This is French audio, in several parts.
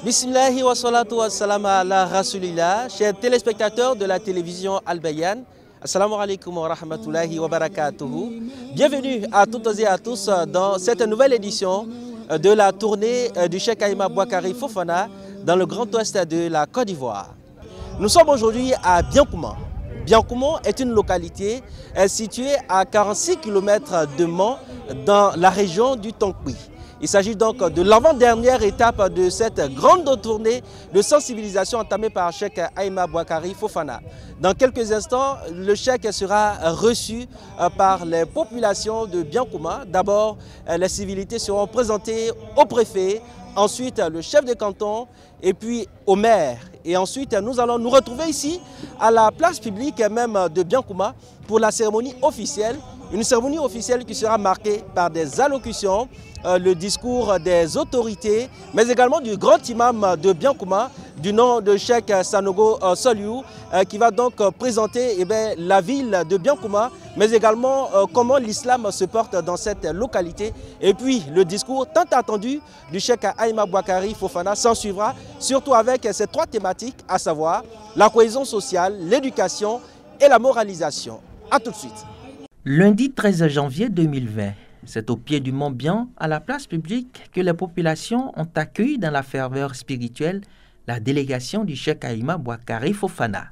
Bismillahi wa salatu wa salam ala rasulillah. Chers téléspectateurs de la télévision Al Bayan, assalamu alaikum wa rahmatullahi wa barakatuhu. Bienvenue à toutes et à tous dans cette nouvelle édition de la tournée du Cheikh Ayma Boakari Fofana dans le Grand Ouest de la Côte d'Ivoire. Nous sommes aujourd'hui à Biancouma. Biancouma est une localité située à 46 km de Mans dans la région du Tonkpi. Il s'agit donc de l'avant-dernière étape de cette grande tournée de sensibilisation entamée par Cheikh Ayma Boakari Fofana. Dans quelques instants, le Cheikh sera reçu par les populations de Biancouma. D'abord, les civilités seront présentées au préfet, ensuite le chef de canton et puis au maire. Et ensuite, nous allons nous retrouver ici à la place publique même de Biancouma pour la cérémonie officielle. Une cérémonie officielle qui sera marquée par des allocutions, le discours des autorités, mais également du grand imam de Biancouma, du nom de Cheikh Sanogo Soliou, qui va donc présenter la ville de Biancouma, mais également comment l'islam se porte dans cette localité. Et puis le discours tant attendu du Cheikh Ayma Boakari Fofana s'en suivra, surtout avec ces trois thématiques, à savoir la cohésion sociale, l'éducation et la moralisation. A tout de suite. Lundi 13 janvier 2020, c'est au pied du Mont Bian, à la place publique, que les populations ont accueilli dans la ferveur spirituelle la délégation du Cheikh Ayma Boakari Fofana.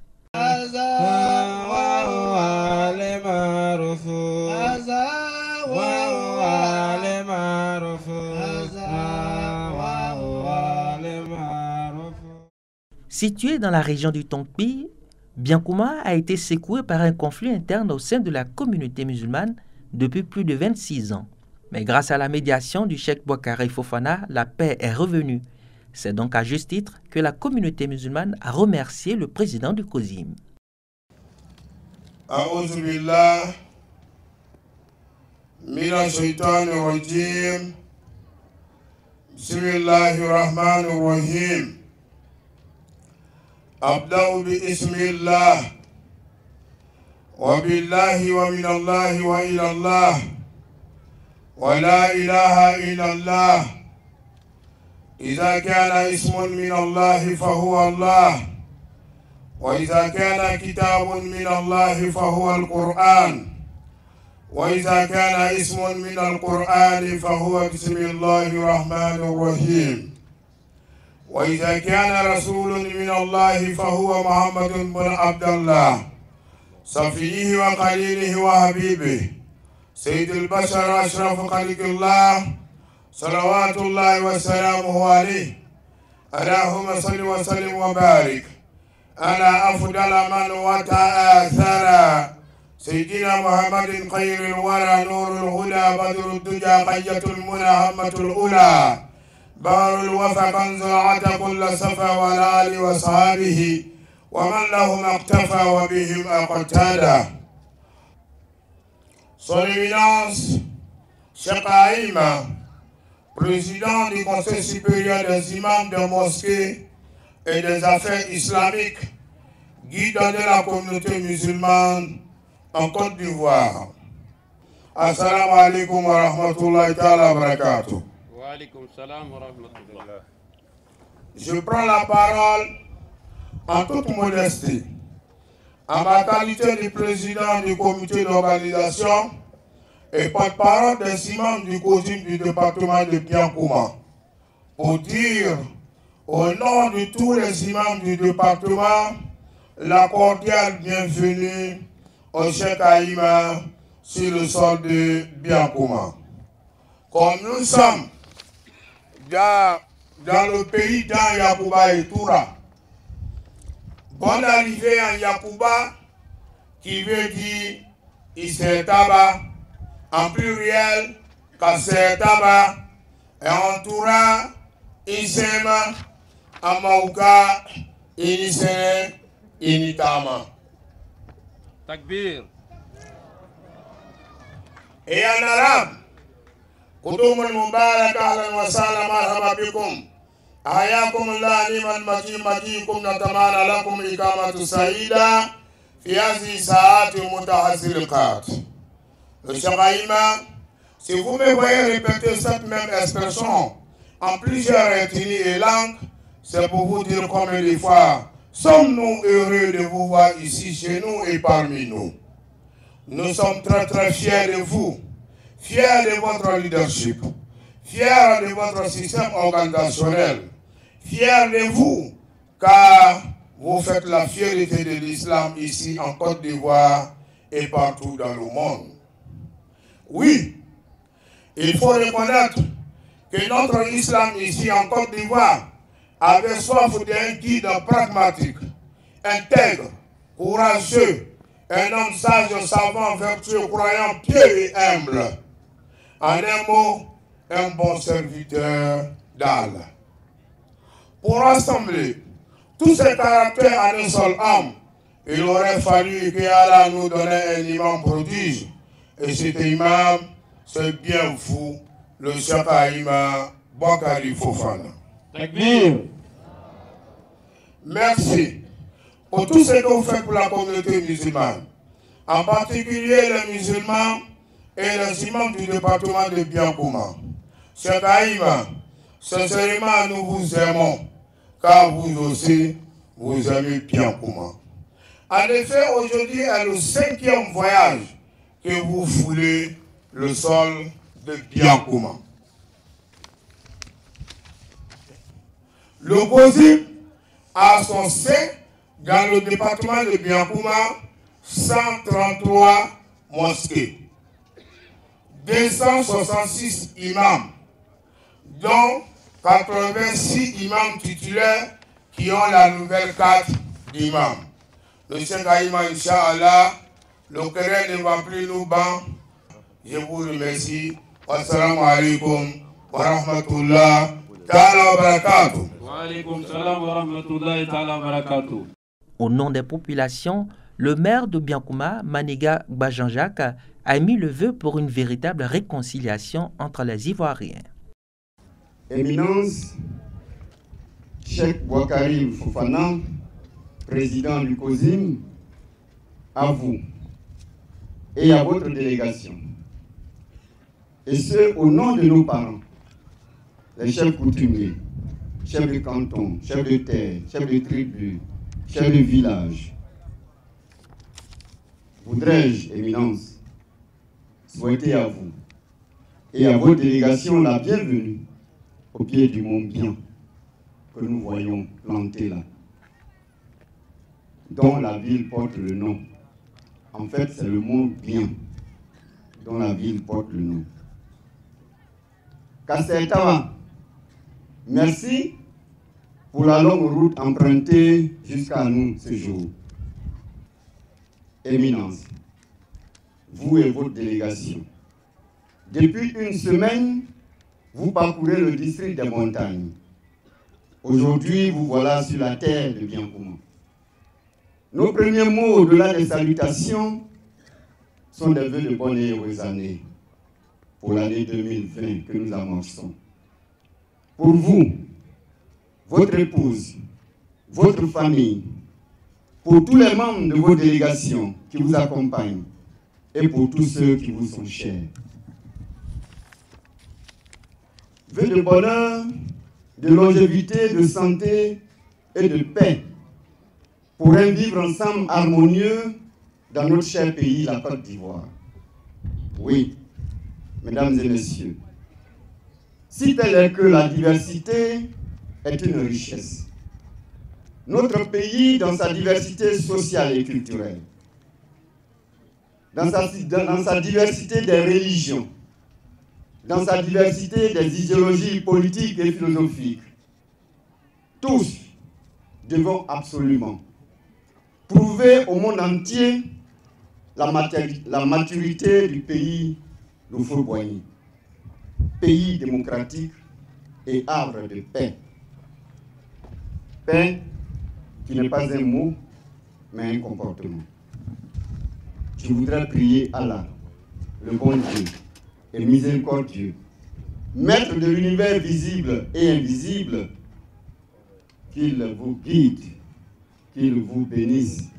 Situé dans la région du Tonkpi, Biancouma a été secoué par un conflit interne au sein de la communauté musulmane depuis plus de 26 ans. Mais grâce à la médiation du Cheikh Boakari Fofana, la paix est revenue. C'est donc à juste titre que la communauté musulmane a remercié le président du COSIM. A'udhu billah minash shaitanir rajim. Bismillahir rahmanir rahim. أبدأ باسم الله وبالله ومن الله وإلى الله ولا إله إلا الله. إذا كان اسم من الله فهو الله، وإذا كان كتاب من الله فهو القرآن، وإذا كان اسم من القرآن فهو بسم الله الرحمن الرحيم، وإذا كان رسول من الله فهو محمد بن عبد الله صفيه وخليله وحبيبه سيد البشر أشرف خلق الله صلوات الله وسلامه عليه. اللهم صل وسلم وبارك على أفضل من وتآثر سيدنا محمد خير الورى نور الهدى بدر الدجى قية المنى همة الأولى بار الوفا كنز العتا كل صفا والآل وصحابه ومن لهم اقتفى وبهم اقتدى. Son Éminence Cheikh Ayma, président du Conseil supérieur des imams de mosquées et des affaires islamiques, guide de la communauté musulmane en Côte d'Ivoire. Assalamu alaikum wa rahmatullahi ta'ala wa barakatuh. Je prends la parole en toute modestie, en ma qualité de président du comité d'organisation et porte-parole des imams du COSIM du département de Biancouma, pour dire au nom de tous les imams du département la cordiale bienvenue au Cheikh Ayma sur le sol de Biancouma. Comme nous sommes dans le pays dans Yacouba et Toura. Bonne arrivée en Yacouba, qui veut dire Isetaba, en pluriel, Kasetaba, et en Toura, Isema, Amauka, Inisene, Initama. Takbir. Et en arabe, قدوم المبارك اهلا وسهلا مرحبا بكم حياكم الله نعم مجيكم نتمنى لكم اقامه سعيده في هذه الساعات المتحركات. Le Cheikh Ayma, si vous me voyez répéter cette même expression en plusieurs ethnies et langues, c'est pour vous dire combien de fois sommes-nous heureux de vous voir ici chez nous et parmi nous. Nous sommes très très fiers de vous, fiers de votre leadership, fiers de votre système organisationnel, fiers de vous car vous faites la fierté de l'islam ici en Côte d'Ivoire et partout dans le monde. Oui, il faut reconnaître que notre islam ici en Côte d'Ivoire avait soif d'un guide pragmatique, intègre, courageux, un homme sage, savant, vertueux, croyant, pieux et humble. En un mot, un bon serviteur d'Allah. Pour rassembler tous ces caractères en un seul homme, il aurait fallu que Allah nous donne un imam prodige. Et cet imam, c'est bien vous, le Cheikh Ahima Bakari Fofana. Takbir. Merci pour tout ce que vous faites pour la communauté musulmane, en particulier les musulmans et les imams du département de Biancouma. Cheikh Ahima, sincèrement, nous vous aimons, car vous aussi, vous aimez Biancouma. En effet, aujourd'hui est le 5e voyage que vous foulez le sol de Biancouma. Le COSIM a son sein dans le département de Biancouma 133 mosquées, 266 imams, dont 86 imams titulaires qui ont la nouvelle carte d'imam. Le Cheikh Ahima, Inch'Allah, le Kéré ne va plus nous ban. Je vous remercie. Wassalamu alaikum wa rahmatullah ta'ala wa barakatuh. Wa alaikum salam wa rahmatullahi ta'ala wa barakatuh. Au nom des populations, le maire de Biancouma, Maniga Gbajan-Jacques, a émis le vœu pour une véritable réconciliation entre les Ivoiriens. Éminence, Cheikh Bakari Fofana, président du COSIM, à vous et à votre délégation, et ce au nom de nos parents, les chefs coutumiers, chefs de canton, chefs de terre, chefs de tribu, chefs de village. Voudrais-je, Éminence, souhaiter à vous et à vos délégations la bienvenue au pied du mont Bien que nous voyons planté là, dont la ville porte le nom. En fait, c'est le mont Bien dont la ville porte le nom. Kassertawa, merci pour la longue route empruntée jusqu'à nous ce jour. Éminence, vous et votre délégation, depuis une semaine, vous parcourez le district des montagnes. Aujourd'hui, vous voilà sur la terre de Biancouma. Nos premiers mots au-delà des salutations sont des vœux de bonne et heureuse année pour l'année 2020 que nous amorçons. Pour vous, votre épouse, votre famille, pour tous les membres de vos délégations qui vous accompagnent et pour tous ceux qui vous sont chers. Vœux de bonheur, de longévité, de santé et de paix pour un vivre ensemble harmonieux dans notre cher pays, la Côte d'Ivoire. Oui, mesdames et messieurs, si tel est que la diversité est une richesse, notre pays, dans sa diversité sociale et culturelle, dans sa diversité des religions, dans sa diversité des idéologies politiques et philosophiques, tous devons absolument prouver au monde entier la maturité du pays d'Houphouët-Boigny, pays démocratique et havre de paix. Paix qui n'est pas un mot, mais un comportement. Je voudrais prier Allah, le bon Dieu et miséricordieux, maître de l'univers visible et invisible, qu'il vous guide, qu'il vous bénisse,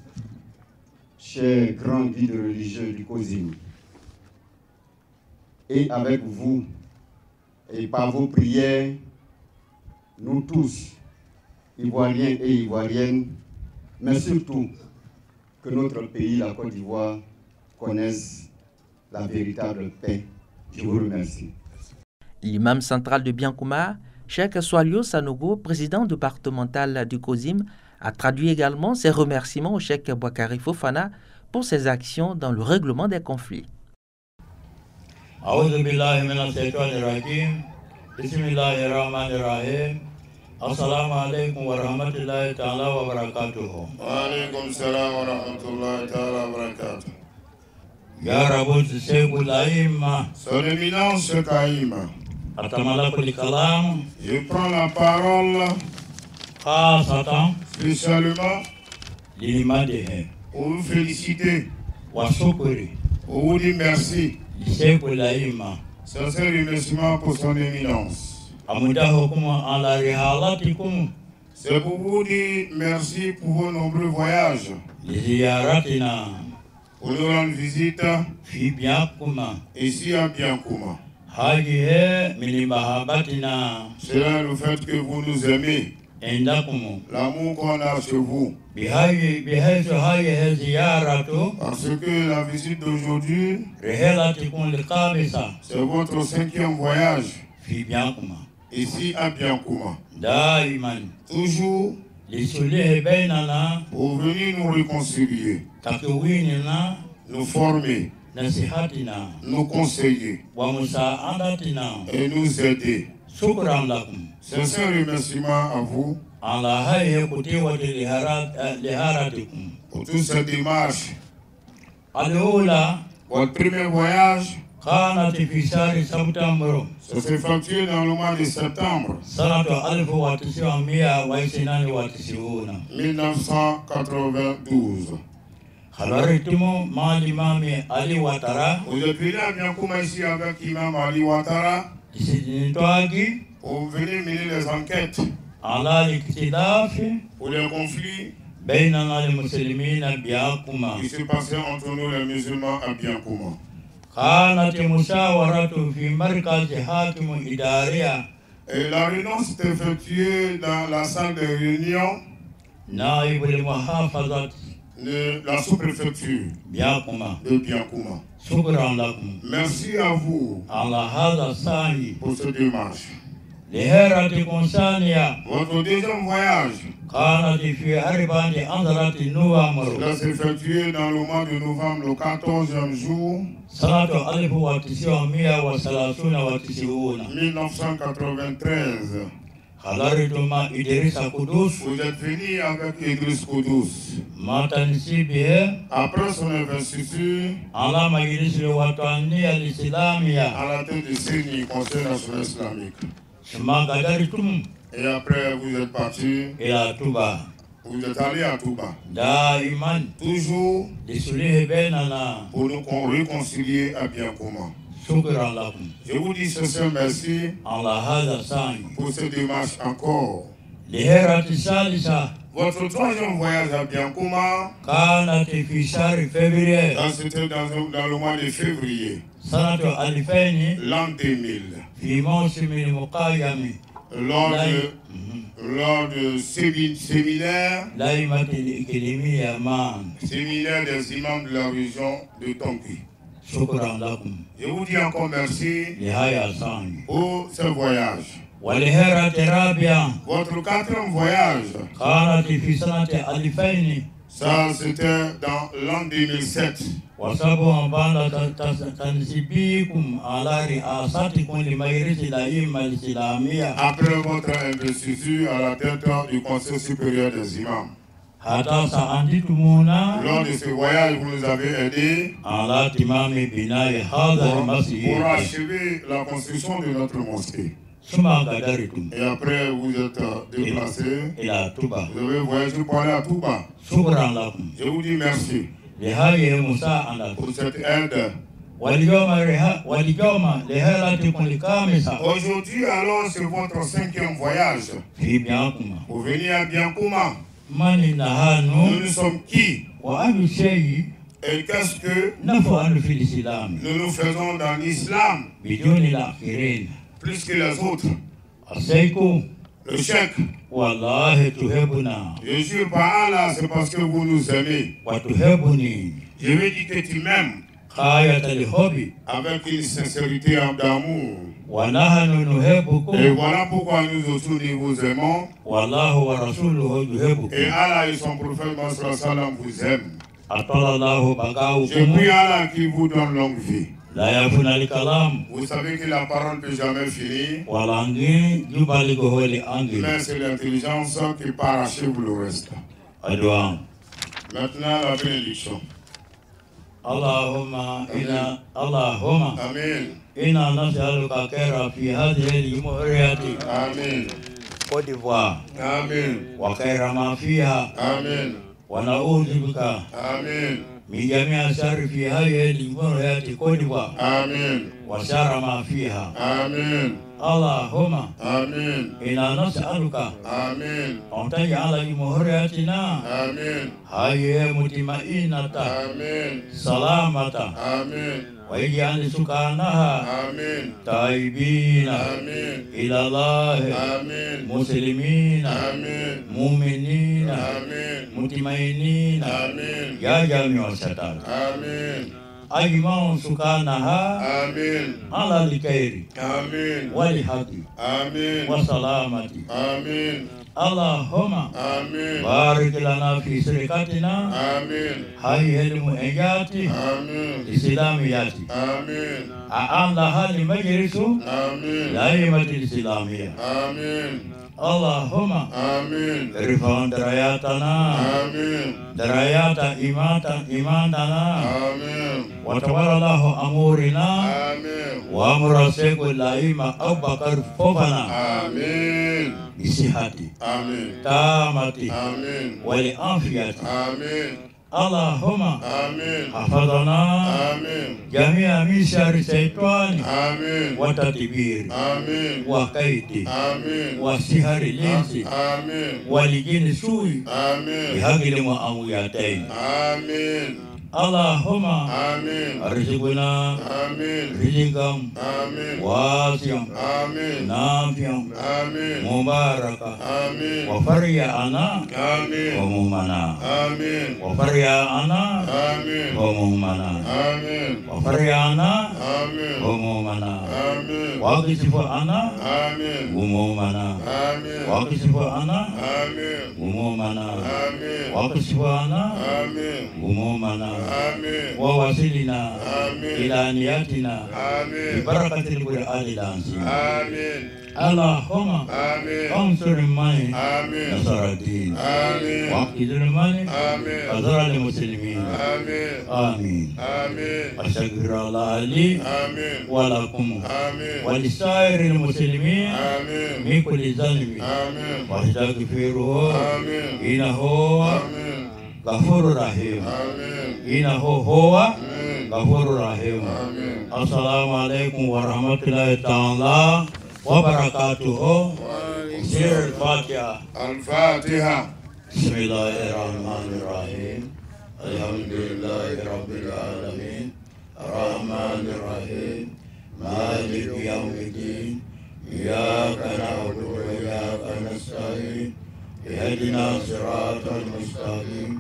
chers grands guides religieux du COSIM. Et avec vous, et par vos prières, nous tous, Ivoiriens et Ivoiriennes, mais surtout que notre pays, la Côte d'Ivoire, connaisse la véritable paix. Je vous remercie. L'imam central de Biankouma, Cheikh Swalio Sanogo, président départemental du COSIM, a traduit également ses remerciements au Cheikh Boakari Fofana pour ses actions dans le règlement des conflits. Assalamu alaikum wa rahmatullahi ta'ala wa barakatuhu. Wa alaikum salam wa rahmatullahi ta'ala wa barakatuhu. Ya Rabbul Sheikhul Aïma. Son éminence Kaïma. Atamalakul kalam. Je prends la parole Khasatan. spécialement Limadehe. pour vous féliciter, Wa shukri. pour vous dire merci. Sheikhul Aïma. Sincère remerciement pour son éminence. Amudahukum ala rihalatikum. C'est pour vous dire merci pour vos nombreux voyages, Liziyaratina. pour nous rendre visite Fi Biankouma. ici à Biankouma. Hajihe milimahabatina. C'est le fait que vous nous aimez, Indakum. l'amour qu'on a chez vous. Bihaythu hajihe ziyaratu. Parce que la visite d'aujourd'hui, Rihalatikum liqabisa. c'est votre 5e voyage Fi Biankouma. ici à Biankouma. Daiman. Toujours Lisulihi bainana. pour venir nous réconcilier, Takwinina. nous former, Nasihatina. nous conseiller Wa musa'adatina. et nous aider. Shukran lakum. Sincère remerciement à vous Ala hayhe kutiwati liharatikum. pour toute cette démarche. Al-ula. Votre premier voyage, Kanat fi shahri September. ça s'est effectué dans le mois de septembre Sanatu 1992. 1992. Hadaritumu mali mami Ali Ouattara. Vous êtes venu à Biankouma ici avec Imam Ali Ouattara Isidinitwagi. pour venir mener les enquêtes Ala liktidafi. pour les conflits Bainana al-muslimina Biankouma. qui se passaient entre nous les musulmans à Biankouma. Kanat mushawaratu fi markazi hakimu idariya. Et la réunion s'est effectuée dans la salle de réunion Naib al-muhafazat de la sous-préfecture Biankouma. de Biankouma. Shukran lakum. Merci à vous Ala hadha sahi. pour cette démarche. Liheratikum saniya. Votre deuxième voyage, Kanat fi arbani anzarati November. cela s'est effectué dans le mois de novembre, le 14e jour Sanatu 1993. 1993. Hadarituma Idrissa Kudus. Vous êtes venu avec Idriss Koudous. Matansibihe. Après son investiture Ala majlis al-watani al-islamiyya. à la tête du CENI, Conseil national islamique. Magadaritum. Et après, vous êtes parti, Ila Tuba. vous êtes allé à Touba. Daiman. Toujours Lisulihi bainana. pour nous réconcilier à Biankouma. Shukran lakum. Je vous dis sincèrement merci Ala hadha sani. pour cette démarche encore. Liherati salisa. Votre 3e voyage à Biankouma, Kanat fi shahri Février. c'était dans le mois de février, Sanatu alifaini. l'an 2000, Fi mawsimi al-muqayyami. lors de séminaire Laimati al-iklimiyya ma'an. séminaire des imams de la région de Tonki. Shukran lakum. Je vous dis encore merci Lihaya sani. pour ce voyage. Waliherati rabia. Votre 4e voyage, Kanat fi sanati alifaini. ça c'était dans l'an 2007. Wasabu ambanda tansibikum ala riasatikum limayrisi laima al-islamiyya. Après votre investiture à la tête du Conseil supérieur des imams. Hata sa'anditumuna. Lors de ce voyage, vous nous avez aidés Ala timami binai hadha al-masjid. pour achever la construction de notre mosquée. Suma gadaritum. Et après, vous êtes déplacés. Ila Tuba. Vous avez voyagé pour aller à Touba. Shukran lakum. Je vous dis merci Lihaye musa'adat. pour cette aide. Walijoma liheratikum likamisa. Aujourd'hui, alors, c'est votre 5e voyage. Fi Biankouma. Vous venez à Biankouma. Mani nahanu. Nous sommes qui Wa alu shay'i. et qu'est-ce que Nafu alu fil islam. nous faisons dans l'islam Biduni la akhirin. plus que les autres? Asayku. Le cheikh, wallahi tuhibuna je jure par Allah, c'est parce que vous nous aimez. wa tuhibuni Je veux dire que tu m'aimes khayata lihubi avec une sincérité d'amour. wa nahnu Et nuhibbukum voilà pourquoi nous aussi nous vous aimons. wallahu wa rasuluhu Et yuhibbukum Allah et son prophète Mohammed sallallahu alayhi wa sallam vous aiment. atalallahu Je baqaukum prie Allah qui vous donne longue vie. la yafuna alkalam Vous savez que la parole ne peut jamais finir. walangi jubaligo holi angi Mais c'est l'intelligence qui parachève le reste. adwan Maintenant, la bénédiction. Allahumma Amen. inna nas'aluka khaira fi hadhihi al-umuriyati Amen. Côte d'Ivoire Amen. wa khaira ma fiha Amen. wa na'udhu bika Amen. min jami'i sharri fi hadhihi al-umuriyati Côte d'Ivoire Amen. wa sharri ma fiha Amen. Allahumma Amen. inna nas'aluka Amen. an taj'ala umuriyatina Amen. hayya mutma'innata Amen. salamata Amen. ويجعل سكانها Amen. تائبين Amen. إلى الله Amen. مسلمين Amen. مؤمنين Amen. مطمئنين Amen. يا جميع الستار Amen. أجمع سكانها Amen. على الخير Amen. والحق Amen. والسلامة Amen. اللهم Amen. بارك لنا في شركتنا Amen. هذه المؤيات Amen. الإسلاميات Amen. أعلها المجلس Amen. الأئمة الإسلامية Amen. اللهم Amen. ارفع درجاتنا Amen. درجات إيماننا Amen. وتولى الله أمورنا Amen. وأمر سيد الأئمة أبو بكر فوفنا Amen. بصحة Amen. تامة Amen. والعافية Amen. اللهم Amen. حفظنا Amen. جميع من شر الشيطان Amen. وتدبير Amen. وكيد Amen. وسحر الإنس Amen. والجن السوء Amen. بحق المؤويتين Amen. اللهم Amen. ارزقنا Amen. رزقا Amen. واسعا Amen. نافعا Amen. مباركا Amen. وفريعنا Amen. ومؤمنا Amen. وفريعنا Amen. ومؤمنا Amen. وفريعنا Amen. ومؤمنا Amen. واكشف عنا Amen. ومؤمنا Amen. واكشف عنا Amen. ومؤمنا Amen. واكشف عنا Amen. ومؤمنا Amen. ووصلنا Amen. إلى نياتنا Amen. ببركة القرآن العظيم Amen. اللهم Amen. انصر من Amen. نصر الدين Amen. واقتدر من Amen. أضر المسلمين Amen. آمين Amen. أستغفر الله لي Amen. ولكم Amen. ولسائر المسلمين Amen. من كل ذنب Amen. واستغفروه Amen. إنه Amen. غفور رحيم Amen. إنه هو Amen. غفور رحيم Amen. السلام عليكم ورحمة الله تعالى وبركاته سير الفاتحة Al-Fatiha. بسم الله الرحمن الرحيم الحمد لله رب العالمين الرحمن الرحيم مالك يوم الدين إياك نعبد وإياك نستعين اهدنا صراط المستقيم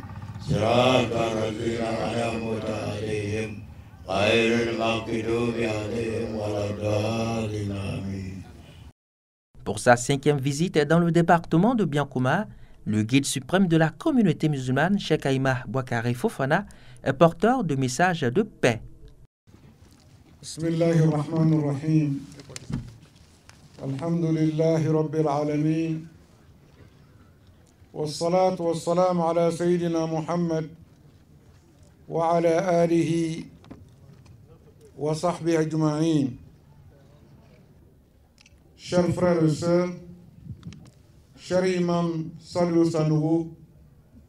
صراط الذين أنعمت عليهم غير المغضوب عليهم ولا الضالين آمين. Pour sa 5e visite dans le département de Biankouma, le guide suprême de la communauté musulmane, Cheikh Aïma Bouakari Fofana, est porteur de messages de paix. Bismillahirrahmanirrahim. Alhamdulillahi Rabbil Alamin. Wassalatu wassalamu ala Sayyidina Muhammad wa ala alihi wa sahbihi ajma'in. Chers frères et sœurs, cher imam Salou Sanogo,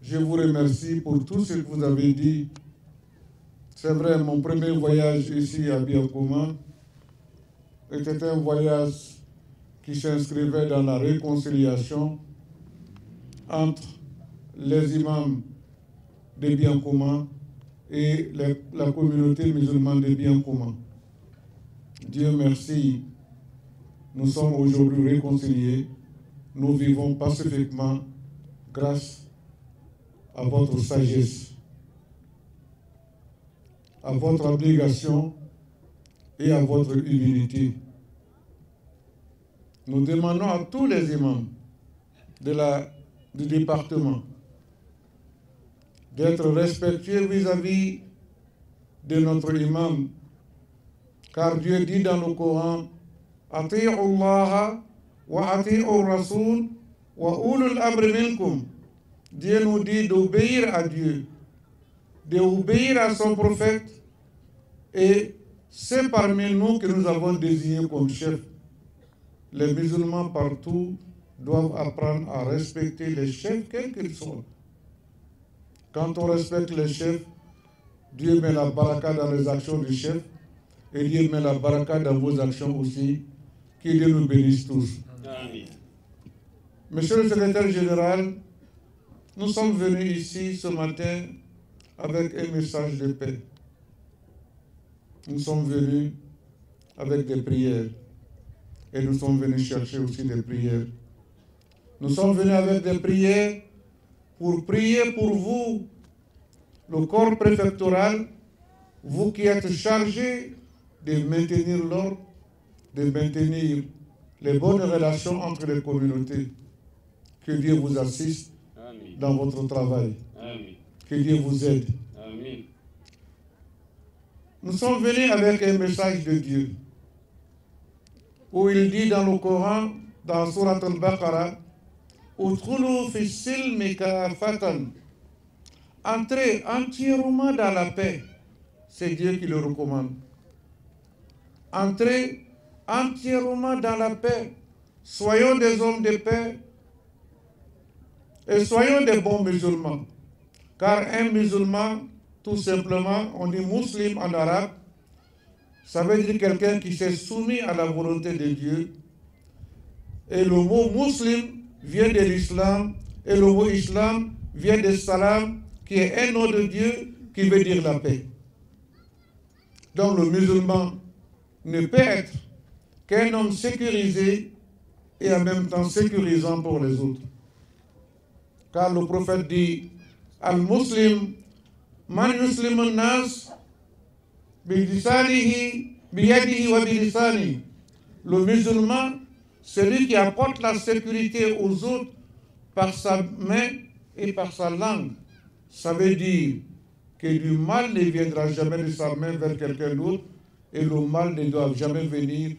je vous remercie pour tout ce que vous avez dit. C'est vrai, mon premier voyage ici à Biankouma était un voyage qui s'inscrivait dans la réconciliation entre les imams de Biankouma et la communauté musulmane de Biankouma. Dieu merci, nous sommes aujourd'hui réconciliés. nous vivons pacifiquement grâce à votre sagesse, à votre abnégation et à votre humilité. Nous demandons à tous les imams du département d'être respectueux vis-à-vis de notre imam, car Dieu dit dans le Coran, Ati'u Allah wa ati'u Rasul wa ulul amri minkum. Dieu nous dit d'obéir à Dieu, d'obéir à son prophète, et c'est parmi nous que nous avons désigné comme chef. Les musulmans partout doivent apprendre à respecter les chefs, quels qu'ils soient. Quand on respecte les chefs, Dieu met la baraka dans les actions du chef, et Dieu met la baraka dans vos actions aussi. Que Dieu nous bénisse tous. Amen. Monsieur le secrétaire général, nous sommes venus ici ce matin avec un message de paix. Nous sommes venus avec des prières et nous sommes venus chercher aussi des prières. Nous sommes venus avec des prières pour prier pour vous, le corps préfectoral, vous qui êtes chargés de maintenir l'ordre, de maintenir les bonnes relations entre les communautés. Que Dieu vous assiste dans votre travail. Amen. Que Dieu vous aide. Amen. Nous sommes venus avec un message de Dieu où il dit dans le Coran, dans Surat al-Baqarah, Udkhulu fi silmi kafatan. Entrez entièrement dans la paix. C'est Dieu qui le recommande. Entrez entièrement dans la paix. Soyons des hommes de paix et soyons des bons musulmans. Car un musulman, tout simplement, on dit musulman en arabe, ça veut dire quelqu'un qui s'est soumis à la volonté de Dieu. Et le mot musulman vient de l'islam, et le mot islam vient de salam, qui est un nom de Dieu qui veut dire la paix. Donc le musulman ne peut être qu'un homme sécurisé et en même temps sécurisant pour les autres. Car le prophète dit, Al-Muslim, man yuslim al-nas, bi-lisanihi, bi-yadihi wa bi-lisani. Le musulman, celui qui apporte la sécurité aux autres par sa main et par sa langue. Ça veut dire que du mal ne viendra jamais de sa main vers quelqu'un d'autre et le mal ne doit jamais venir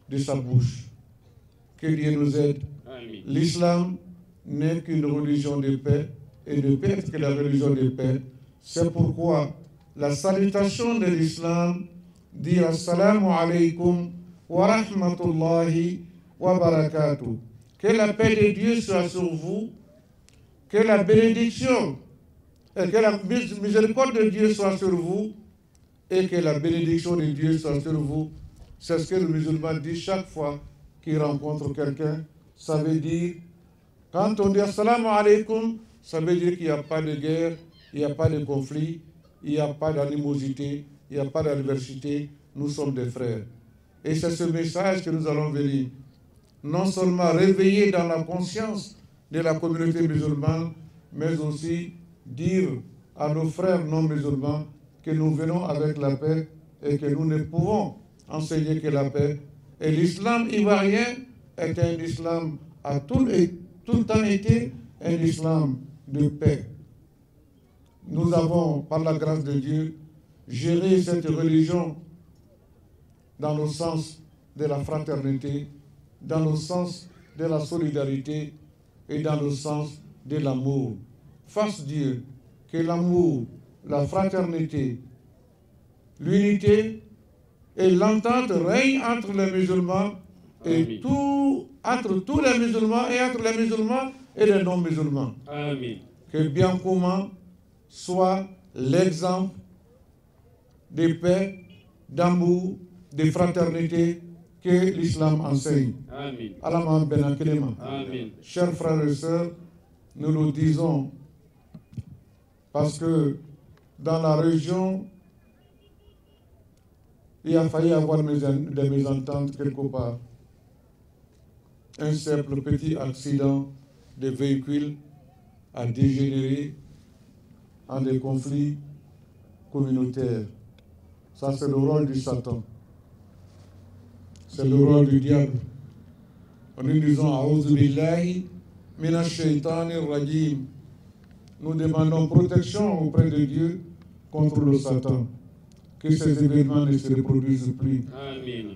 de sa bouche. Que Dieu nous aide. L'islam n'est qu'une religion de paix et ne peut être que la religion de paix. C'est pourquoi la salutation de l'islam dit Assalamu alaikum wa rahmatullahi wa barakatuh. Que la paix de Dieu soit sur vous, que la bénédiction et que la miséricorde de Dieu soit sur vous et que la bénédiction de Dieu soit sur vous. C'est ce que le musulman dit chaque fois qu'il rencontre quelqu'un. Ça veut dire, quand on dit Assalamu alaikum, ça veut dire qu'il n'y a pas de guerre, il n'y a pas de conflit, il n'y a pas d'animosité, il n'y a pas d'adversité. Nous sommes des frères. Et c'est ce message que nous allons venir non seulement réveiller dans la conscience de la communauté musulmane, mais aussi dire à nos frères non musulmans que nous venons avec la paix et que nous ne pouvons enseigner que la paix. Et l'islam ivoirien est un islam à tout le temps été un islam de paix. Nous avons, par la grâce de Dieu, géré cette religion dans le sens de la fraternité, dans le sens de la solidarité et dans le sens de l'amour. Fasse Dieu que l'amour, la fraternité, l'unité et l'entente règnent entre les musulmans et entre tous les musulmans et entre les musulmans et les non-musulmans. Amen. Que Biancouma soit l'exemple de paix, d'amour, de fraternité que l'islam enseigne. Amen. Chers frères et sœurs, nous le disons parce que dans la région, il a failli avoir des mésententes quelque part. un simple petit accident de véhicule a dégénéré en des conflits communautaires. Ça, c'est le rôle du Satan. C'est le rôle du diable. Nous disons A'udhu billahi minash shaitanir rajim. Nous demandons protection auprès de Dieu contre le Satan. Que ces événements ne se reproduisent plus. Amen.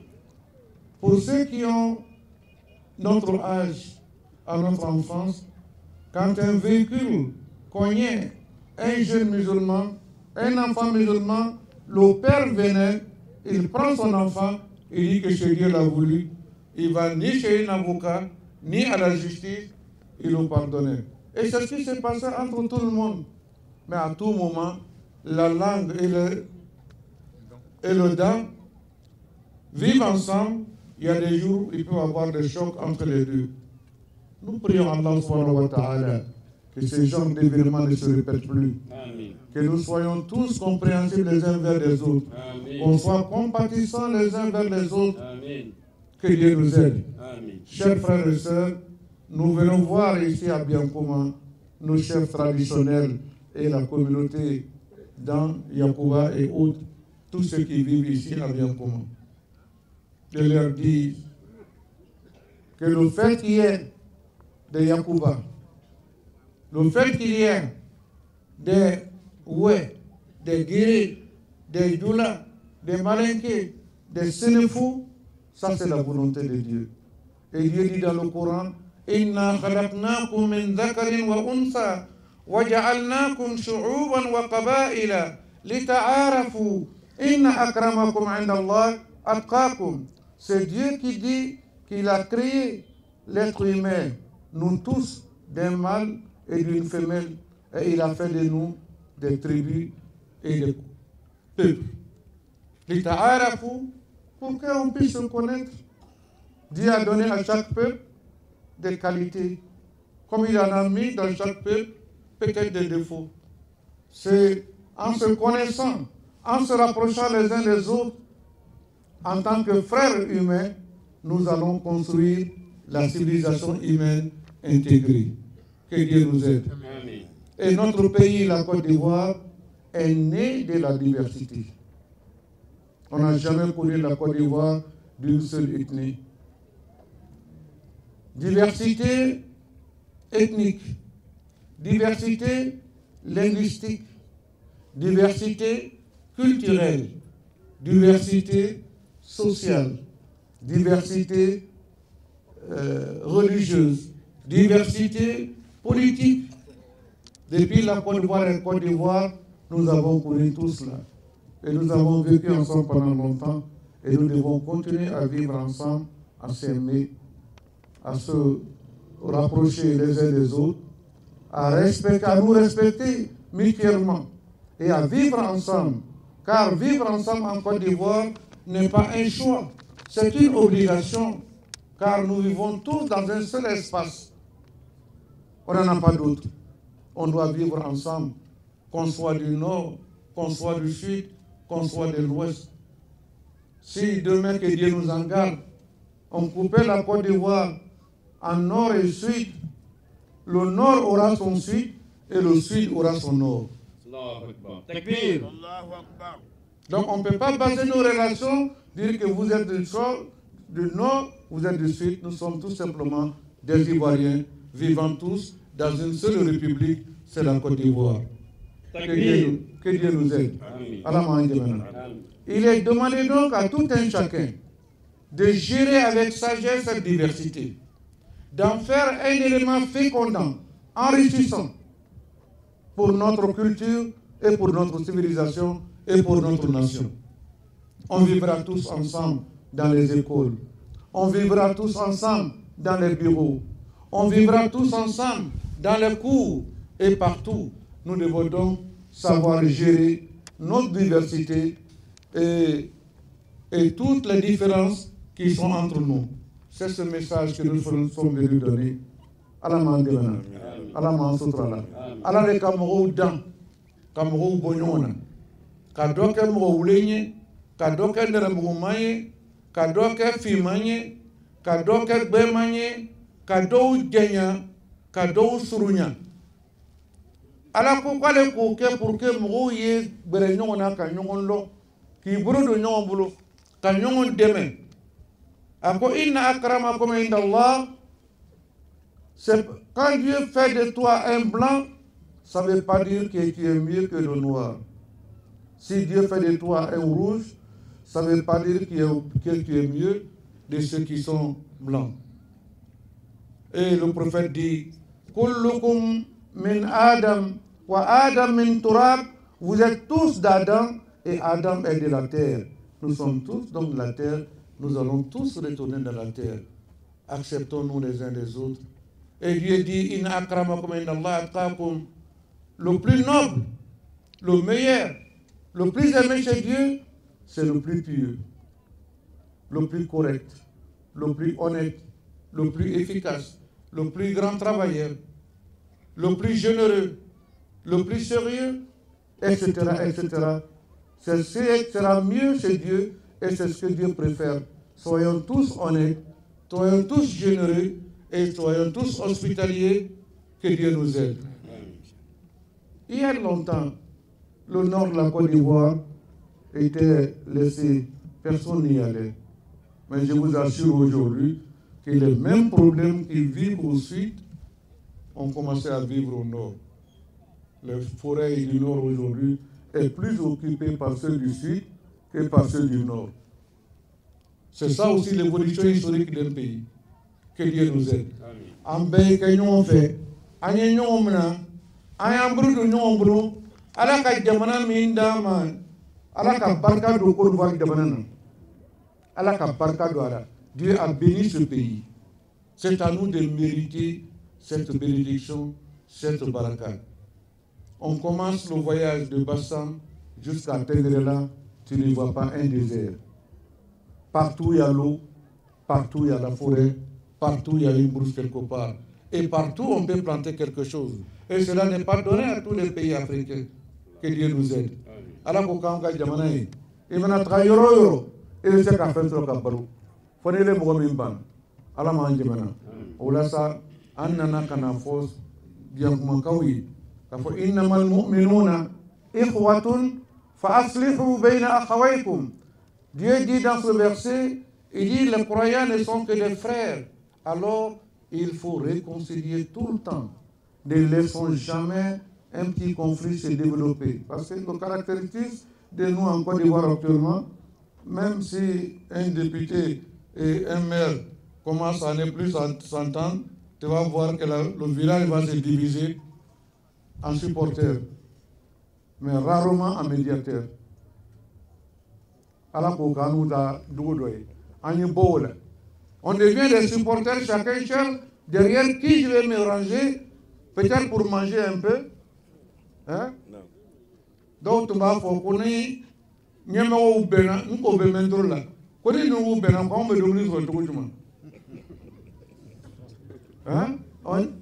Pour ceux qui ont notre âge, à notre enfance, quand un véhicule cognait un jeune musulman, un enfant musulman, le père venait, il prend son enfant, il dit que chez Dieu l'a voulu, il va ni chez un avocat, ni à la justice, il le pardonnait. Et c'est ce qui s'est passé entre tout le monde. Mais à tout moment, la langue et le dent vivent ensemble. Il y a des jours où il peut y avoir des chocs entre les deux. Nous prions Allah subhanahu wa ta'ala que ces genres d'événements ne se répètent plus. Amen. Que nous soyons tous compréhensibles les uns vers les autres. Amen. Qu'on soit compatissants les uns vers les autres. Amen. Que Dieu nous aide. Amen. Chers frères et sœurs, nous venons voir ici à Biankuma nos chefs traditionnels et la communauté dans Yakuba et autres, tous ceux qui vivent ici à Biankuma. Je leur dis que le fait qu'il y ait des Yakuba, le fait qu'il y ait des Oué, des Guérés, des Doula, des Malinqués, des Sénéfous, ça c'est la volonté de Dieu. Et Dieu dit dans le Coran, Inna khalaqnakum min dhakarin wa untha wa ja'alnakum shu'uban wa qaba'ila lita'arafu inna akramakum 'inda Allah atqakum. C'est Dieu qui dit qu'il a créé l'être humain, nous tous, d'un mâle et d'une femelle, et il a fait de nous des tribus et des peuples. Lita'arafu, pour qu'on puisse se connaître. Dieu a donné à chaque peuple des qualités. Comme il en a mis dans chaque peuple, peut-être des défauts. C'est en se connaissant, en se rapprochant les uns des autres, en tant que frères humains, nous allons construire la civilisation humaine intégrée. Que Dieu nous aide. Amen. Et notre pays, la Côte d'Ivoire, est né de la diversité. On n'a jamais connu la Côte d'Ivoire d'une seule ethnie. Diversité ethnique, diversité linguistique, diversité culturelle, diversité sociale, diversité religieuse, diversité politique. Depuis la Côte d'Ivoire et la Côte d'Ivoire, nous avons connu tout cela. Et nous avons vécu ensemble pendant longtemps. Et nous devons continuer à vivre ensemble, à s'aimer, à se rapprocher les uns des autres, à nous respecter mutuellement et à vivre ensemble. Car vivre ensemble en Côte d'Ivoire n'est pas un choix, c'est une obligation. Car nous vivons tous dans un seul espace. On n'en a pas d'autre. On doit vivre ensemble, qu'on soit du nord, qu'on soit du sud, qu'on soit de l'ouest. Si demain que Dieu nous en garde, on coupait la Côte d'Ivoire en nord et sud, le nord aura son sud et le sud aura son nord. Takbir. Donc on ne peut pas baser nos relations, dire que vous êtes du nord, vous êtes du sud. Nous sommes tout simplement des Ivoiriens, vivant tous dans une seule république, c'est la Côte d'Ivoire. Que Dieu nous aide. Amen. Il est demandé donc à tout un chacun de gérer avec sagesse cette diversité, d'en faire un élément fécondant, enrichissant pour notre culture et pour notre civilisation et pour notre nation. On vivra tous ensemble dans les écoles, on vivra tous ensemble dans les bureaux, on vivra tous ensemble dans les cours et partout. Nous devons donc savoir gérer notre diversité et toutes les différences qui sont entre nous. C'est ce message que nous sommes venus donner. Ala mandemana, ala mansutrala, ala le kamoro dan, kamoro bonyona, kadoke mo wulenye, kadoke ndere mbumaye, kadoke fimanye, ka dɔ kɛ gbɛman ye ka dɔw jɛnya ka dɔw surunya ala ko k'ale k'o kɛ pour que mɔgɔw ye gbɛrɛ ɲɔgɔn na ka ɲɔgɔn lɔ k'i bolo don ɲɔgɔn bolo ka ɲɔgɔn dɛmɛ a ko inna akramakum inda Allah. C'est quand Dieu fait de toi un blanc, ça ne veut pas dire que tu es mieux que le noir. Si Dieu fait de toi un rouge, ça ne veut pas dire que tu es mieux de ceux qui sont blancs. Et le prophète dit, Kullukum min Adam wa Adam min Turab. Vous êtes tous d'Adam et Adam est de la terre. Nous sommes tous donc de la terre. Nous allons tous retourner dans la terre. Acceptons-nous les uns des autres. Et Dieu dit, Inna akramakum indallahi atqakum. Le plus noble, le meilleur, le plus aimé chez Dieu, c'est le plus pieux, le plus correct, le plus honnête, le plus efficace, le plus grand travailleur, le plus généreux, le plus sérieux, etc., etc. C'est ce qui sera mieux chez Dieu et c'est ce que Dieu préfère. Soyons tous honnêtes, soyons tous généreux et soyons tous hospitaliers, que Dieu nous aide. Il y a longtemps, le nord de la Côte d'Ivoire était laissé, personne n'y allait. Mais je vous assure aujourd'hui que les mêmes problèmes qui vivent au sud ont commencé à vivre au nord. Les forêts du nord aujourd'hui est plus occupée par ceux du sud que par ceux du nord. C'est ça aussi l'évolution historique d'un pays. Que Dieu nous aide. En béy que nous fait, en nous mena, en brûle nous brûle, à la caille de mana minda, à la cabarca de Côte d'Ivoire de banana, à la cabarca de Ara. Dieu a béni ce pays. C'est à nous de mériter cette bénédiction, cette baraka. On commence le voyage de Bassam jusqu'à Tengrela, tu ne vois pas un désert. Partout il y a l'eau, partout il y a la forêt, partout il y a une brousse quelque part. Et partout on peut planter quelque chose. Et cela n'est pas donné à tous les pays africains. Que Dieu nous aide. Alors qu'on a dit, il m'a travaillé yoro, et c'est qu'à faire sur le cabarou. Faut les mots ala ma njemana wala sa annana kana fos bien kuma kawi ka fo innamal mu'minuna ikhwatun fa aslihu bayna akhawaykum. Dieu dit dans ce verset, il dit les croyants ne sont que des frères. Alors il faut réconcilier tout le temps. Ne laissons jamais un petit conflit se développer, parce que le caractéristique de nous en Côte d'Ivoire actuellement, même si un député et un maire commencent à ne plus s'entendre, tu vas voir que le village va se diviser en supporters, mais rarement en médiateurs. On devient des supporters, chacun cherche derrière qui je vais me ranger, peut-être pour manger un peu. Hein? Donc, tu vas faire connaître, nous il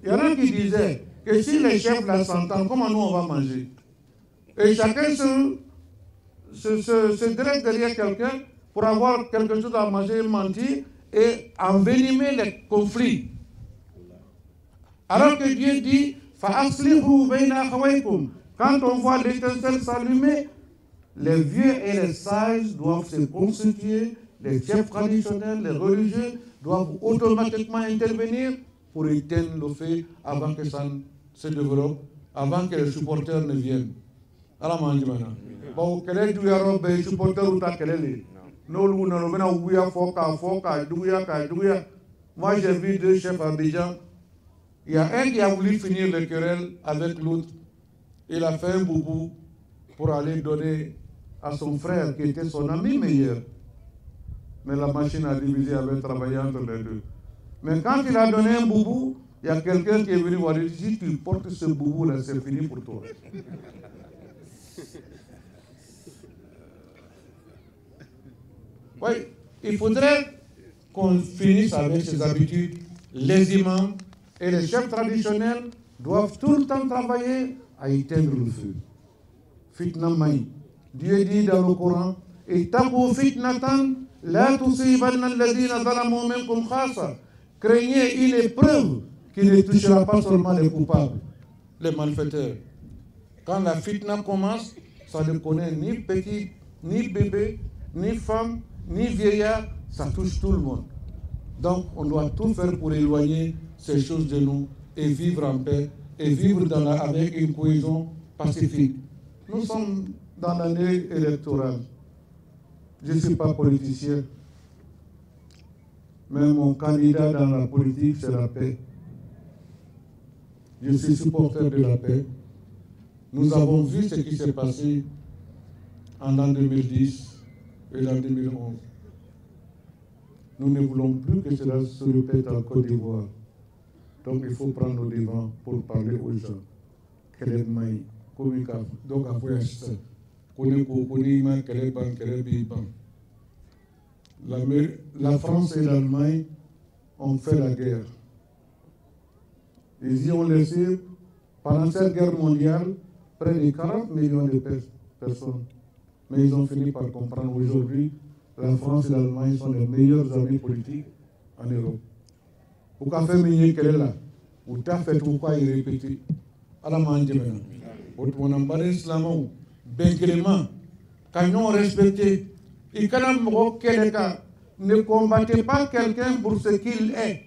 y en a qui disaient que si les chefs là s'entendent, comment nous on va manger? Et chacun se dresse derrière quelqu'un pour avoir quelque chose à manger, mentir et envenimer les conflits. Alors que Dieu dit, quand on voit l'étincelle s'allumer, les vieux et les sages doivent se constituer, les chefs traditionnels, les religieux doivent automatiquement intervenir pour éteindre le feu avant que ça se développe, avant que les supporters ne viennent. Alors, bon, quel est le supporter ou ta quel moi j'ai vu deux chefs à Abidjan. Il y a un qui a voulu finir le querelle avec l'autre. Il a fait un boubou pour aller donner à son frère qui était son ami meilleur. Mais la machine à diviser avait travaillé entre les deux. Mais quand il a donné un boubou, il y a quelqu'un qui est venu voir et dit, si tu portes ce boubou-là, c'est fini pour toi. Oui, il faudrait qu'on finisse avec ces habitudes. Les imams et les chefs traditionnels doivent tout le temps travailler à éteindre le feu. Fitna maï. Dieu dit dans le Coran, et tabu fitnatan La tusibanna alladhina zalamu minkum khassa. Craignez une épreuve qui ne touchera pas seulement les coupables, les malfaiteurs. Quand la fitna commence, ça ne connaît ni petit, ni bébé, ni femme, ni vieillard, ça touche tout le monde. Donc on doit tout faire pour éloigner ces choses de nous et vivre en paix et vivre avec une cohésion pacifique. Nous sommes dans l'année électorale. Je ne suis pas politicien, mais mon candidat dans la politique, c'est la paix. Je suis supporter de la paix. Nous avons vu ce qui s'est passé en l'an 2010 et l'an 2011. Nous ne voulons plus que cela se répète en Côte d'Ivoire. Donc il faut prendre nos devants pour parler aux gens. Donc la France et l'Allemagne ont fait la guerre. Ils y ont laissé, pendant cette guerre mondiale, près de 40 millions de personnes. Mais ils ont fini par comprendre aujourd'hui, la France et l'Allemagne sont les meilleurs amis politiques en Europe. Au café minier qu'elle est là, où tu as fait tout quoi y répéter. À la main de maintenant. Au Nambare Islamou, Benkrema, quand nous respecté, et quand ne combattez pas quelqu'un pour ce qu'il est.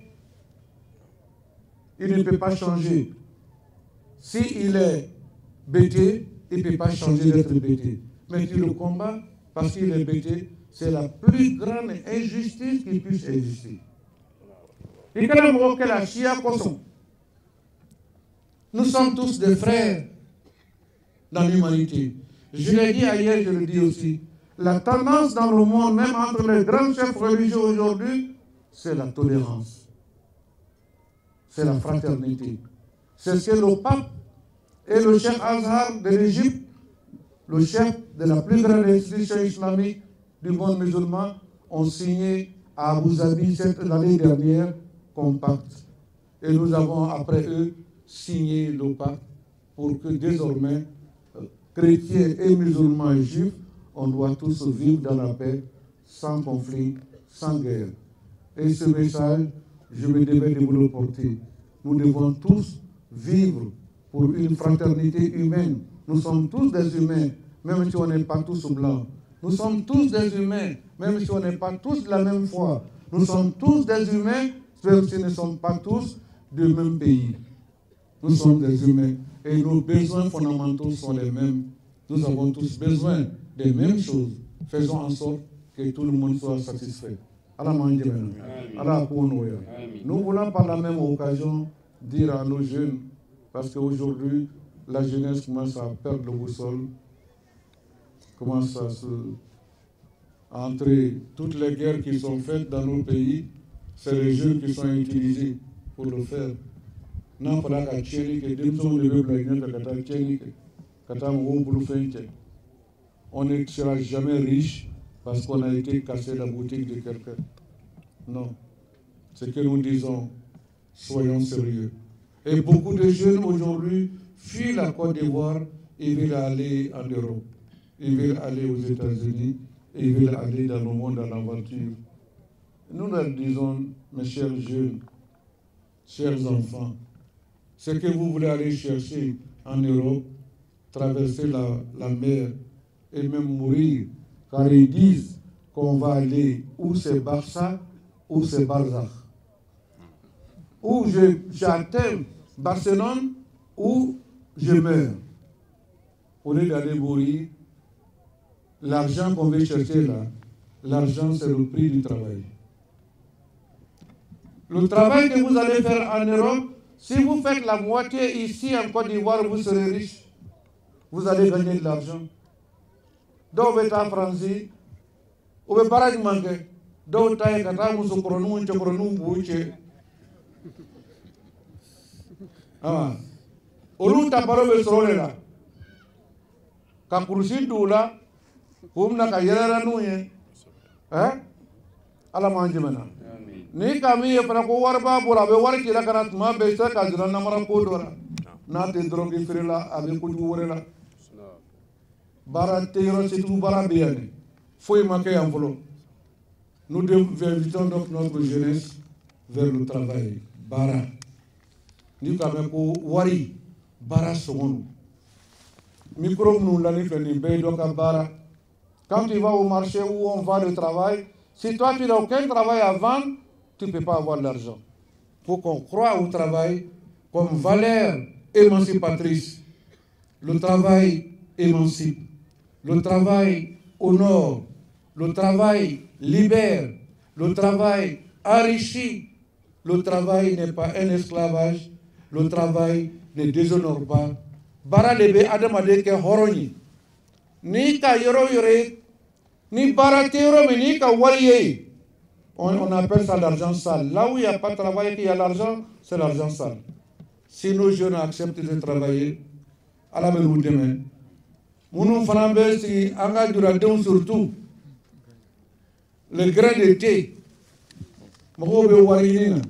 Il ne peut pas changer. S'il est bêté, il ne peut pas changer d'être bêté. Mais tu le combats parce qu'il est bêté, c'est la plus grande injustice qui puisse exister. Et nous sommes tous des frères dans l'humanité. Je l'ai dit ailleurs, je le dis aussi. La tendance dans le monde, même entre les grands chefs religieux aujourd'hui, c'est la tolérance. C'est la fraternité. C'est ce que le pape et le chef Azhar de l'Égypte, le chef de la plus grande institution islamique du monde musulman, ont signé à Abu Dhabi l'année dernière compact. Et nous avons, après eux, signé le pacte pour que désormais, chrétiens et musulmans et juifs, on doit tous vivre dans la paix, sans conflit, sans guerre. Et ce message, je me devais de vous le porter. Nous devons tous vivre pour une fraternité humaine. Nous sommes tous des humains, même si on n'est pas tous blancs. Nous sommes tous des humains, même si on n'est pas tous de la même foi. Nous sommes tous des humains, même si nous ne sommes pas tous du même pays. Nous sommes des humains et nos besoins fondamentaux sont les mêmes. Nous avons tous besoin des mêmes choses. Faisons en sorte que tout le monde soit satisfait. Nous voulons par la même occasion dire à nos jeunes, parce qu'aujourd'hui, la jeunesse commence à perdre le boussole, commence à entrer. Toutes les guerres qui sont faites dans nos pays, c'est les jeunes qui sont utilisés pour le faire. On ne sera jamais riche parce qu'on a été cassé la boutique de quelqu'un. Non. Ce que nous disons, soyons sérieux. Et beaucoup de jeunes aujourd'hui fuient la Côte d'Ivoire et veulent aller en Europe. Ils veulent aller aux États-Unis et ils veulent aller dans le monde à l'aventure. Nous leur disons, mes chers jeunes, chers enfants, ce que vous voulez aller chercher en Europe, traverser la mer et même mourir, car ils disent qu'on va aller où c'est Barça, où c'est Barzakh. Où j'atteins Barcelone, où je meurs. Au lieu d'aller mourir, l'argent qu'on veut chercher là, l'argent c'est le prix du travail. Le travail que vous allez faire en Europe, si vous faites la moitié ici en Côte d'Ivoire, vous serez riche. Vous allez gagner de l'argent. Donc, vous êtes en France, vous êtes pas manqué. Donc, vous êtes en olu ta baro be soro le la ka kurusi dula kumna ka yara nu ye ala manje mena ni ka mi ye fana ko warba bora be war ki la kana tuma be sa ka jira namara ko dora na te drogi firila abe ko du worela bara te yoro se tu bara be yani foi ma ke amfolo Nous invitons donc notre jeunesse vers le travail. Bara. Nous avons wari. Bara Sogonu. Micro nous l'avons fait bara. Quand tu vas au marché où on va le travail, si toi tu n'as aucun travail à vendre, tu ne peux pas avoir l'argent. Il faut qu'on croie au travail comme valeur émancipatrice. Le travail émancipe. Le travail honore. Le travail libère. Le travail enrichit. Le travail n'est pas un esclavage. Le travail ne déshonore pas. Bara lebe adamade ke horoni. Ni ka yoro yore. Ni bara tero mais ni ka wariye. On appelle ça l'argent sale. Là où il n'y a pas de travail, qu'il y a l'argent, c'est l'argent sale. Si nos jeunes acceptent de travailler, à la même demain, nous faisons si engagement surtout le grain de thé. Mouroube warinina,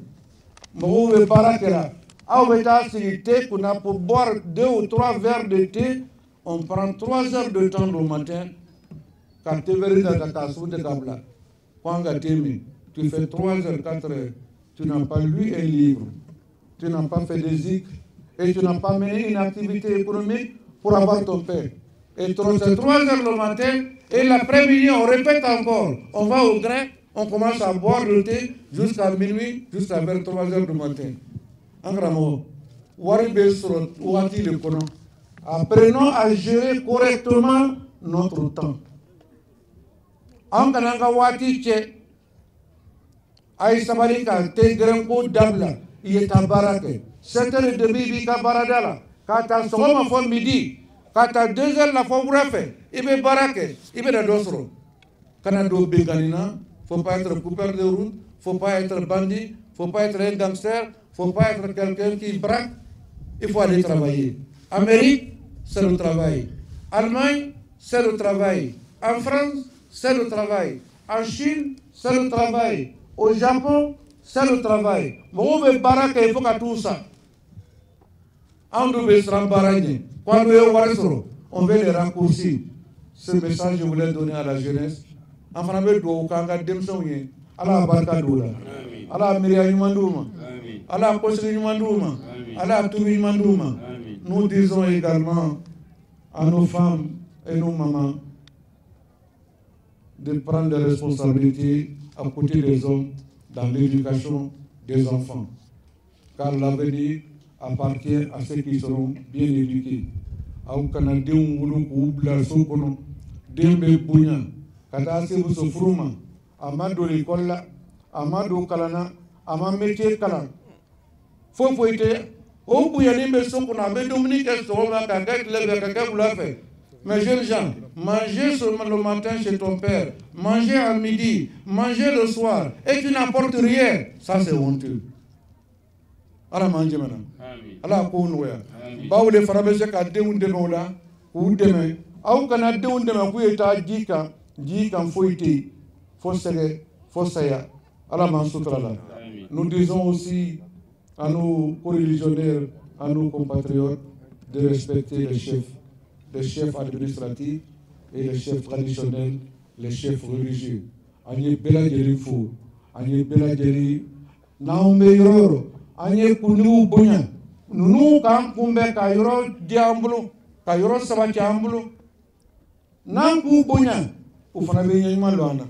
mouroube barakera. Pour boire 2 ou 3 verres de thé, on prend 3 heures de temps le matin. Quand tu tu fais 3 heures, 4 heures, tu n'as pas lu un livre, tu n'as pas fait des zikr, et tu n'as pas mené une activité économique pour avoir ton pain. Et 3 heures le matin, et l'après-midi, on répète encore. On va au grain, on commence à boire le thé jusqu'à minuit, jusqu'à vers 3 heures du matin. Apprenons à gérer correctement notre temps. Aïe sabari ka te grand ko dabla il est barake 7h30 bi ka baradala kata soma fo midi kata 2h la fo brafe ibe barake ibe da dosro kana do beganina faut pas être coupeur de route, faut pas être bandit, faut pas être un gangster, faut pas être quelqu'un qui braque, il faut aller travailler. Amérique, c'est le travail. Allemagne, c'est le travail. En France, c'est le travail. En Chine, c'est le travail. Au Japon, c'est le travail. Quand on veut les raccourcir. Ce message, je voulais donner à la jeunesse. Enfin, nous disons également à nos femmes et nos mamans de prendre des responsabilités à côté des hommes dans l'éducation des enfants. Car l'avenir appartient à ceux qui seront bien éduqués. Katasi Busufruma, Amadou Likola, Amadou Kalana, Amamete Kalan. Faut poiter, au Bouyanime Sokuna, mais Dominique Estoroma, Kakak, Levekaka, vous l'a fait. Mes jeunes gens, mangez le matin chez ton père, mangez à midi, mangez le soir, et tu n'apportes rien. Ça, c'est honteux. Allah mange maintenant. Allah Kounouya. Baou de Farabese Kadeun de Mola, ou demain, Aou Kanadeun de Makueta Dika. Nous disons aussi à nos co-religionnaires, à nos compatriotes de respecter les chefs administratifs et les chefs traditionnels, les chefs religieux. Agnès Beladjeri Fou, Agnès Beladjeri Naomeiro, Agnès Kounou Bounya, nous quand Kumbe Kayoro Diamblo, Kayoro Sabatiamblo, Nankou Bounya. O fana bɛ ɲɛɲuman don an na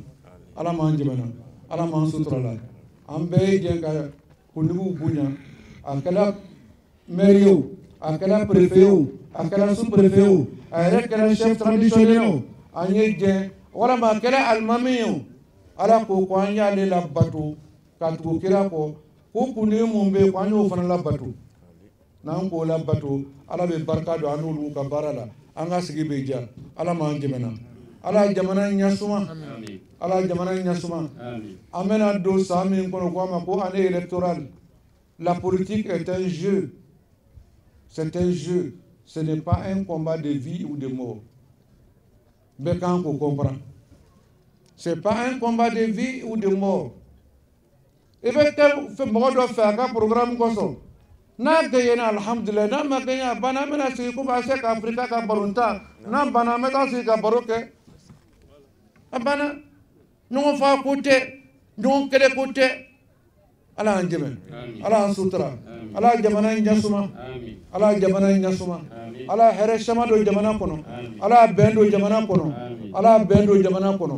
ala m'an jɛmɛna ala m'an suturala an bɛɛ ye jɛ ka kuntigiw bonya a kɛra maire ye o a kɛra préfet ye o a kɛra sous-préfet ye o a yɛrɛ kɛra chef traditionnel ye o an ye jɛ walama a kɛra alimami ye o ala ko ko an y'ale labato ka tugu kira kɔ ko kuntigi mun bɛ yen ko an y'o fana labato n'an k'o labato ala bɛ barika don an n'olu ka baara la an ka sigi bɛ diya ala m'an jɛmɛna. Allah jamana nyasuma Allah jamana nyasuma amena do sami kono ko ko année électorale. La politique est un jeu, c'est un jeu, ce n'est pas un combat de vie ou de mort. Mais quand on comprend, c'est pas un combat de vie ou de mort. Et bien fait moi doit faire un programme comme ça. Na gayena alhamdulillah na magaya bana mena si ko ba se ka Afrika ka barunta na bana meta si ka baroke abana non fa côté ñon kede kote ala anjeme ala ansutra ala jamana nyasuma ala jamana nyasuma ala here shama do jamana kono ala bendo jamana kono ala bendo jamana kono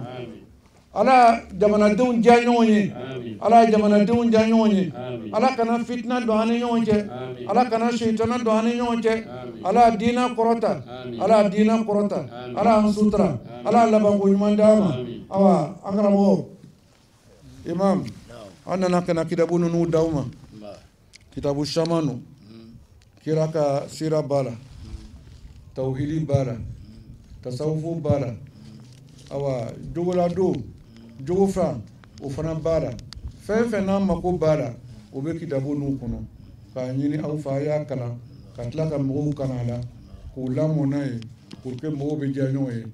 ala jamana dun janyoñi ala jamana dun janyoñi ala kana fitna do ane ñonje ala kana shaytana do ane ñonje ala dina korota ala ansutra ala labango nyumandama awa angramo imam anana kana kitabu nunu dauma kitabu shamanu kiraka sira bala tauhidi bala tasawufu bala awa dogola do jogo fa o fana bala fɛn n'a mako bala o bɛ kitabu nu kɔnɔ k'a ɲini aw fa y'a kalan ka tila ka mɔgɔw kalan a la k'u lamɔ n'a ye pour que mɔgɔw bɛ diya ɲɔgɔn ye